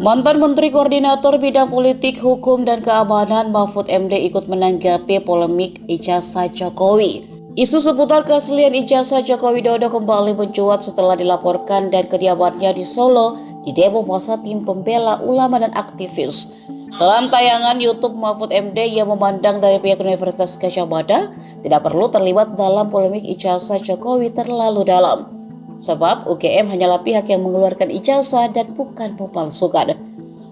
Mantan Menteri Koordinator Bidang Politik, Hukum, dan Keamanan Mahfud MD ikut menanggapi polemik ijazah Jokowi. Isu seputar keaslian ijazah Joko Widodo kembali mencuat setelah dilaporkan dan kediamannya di Solo di demo massa tim pembela ulama dan aktivis. Dalam tayangan YouTube Mahfud MD yang memandang dari pihak Universitas Gadjah Mada tidak perlu terlibat dalam polemik ijazah Jokowi terlalu dalam. Sebab UGM hanyalah pihak yang mengeluarkan ijazah dan bukan memalsukan.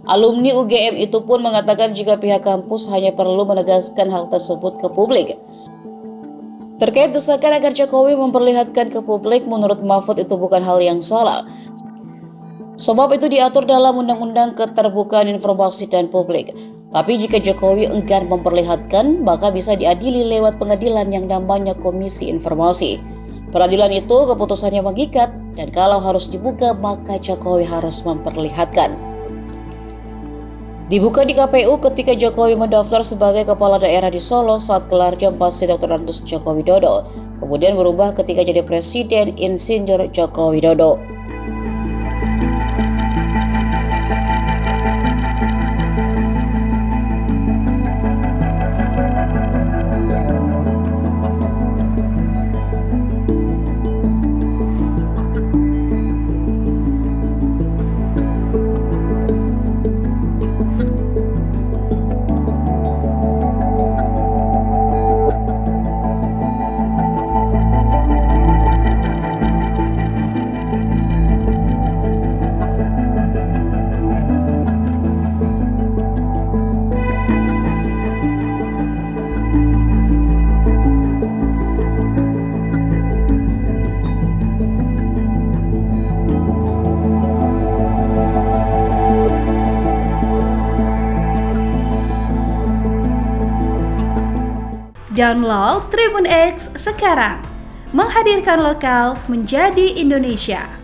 Alumni UGM itu pun mengatakan jika pihak kampus hanya perlu menegaskan hal tersebut ke publik. Terkait desakan agar Jokowi memperlihatkan ke publik, menurut Mahfud itu bukan hal yang salah. Sebab itu diatur dalam Undang-Undang Keterbukaan Informasi dan Publik. Tapi jika Jokowi enggan memperlihatkan, maka bisa diadili lewat pengadilan yang namanya Komisi Informasi. Peradilan itu keputusannya mengikat, dan kalau harus dibuka maka Jokowi harus memperlihatkan. Dibuka di KPU ketika Jokowi mendaftar sebagai kepala daerah di Solo saat gelar Jambasi Dr. Andes Joko Widodo, kemudian berubah ketika jadi Presiden Insinyur Joko Widodo. Download Tribun X sekarang, menghadirkan lokal menjadi Indonesia.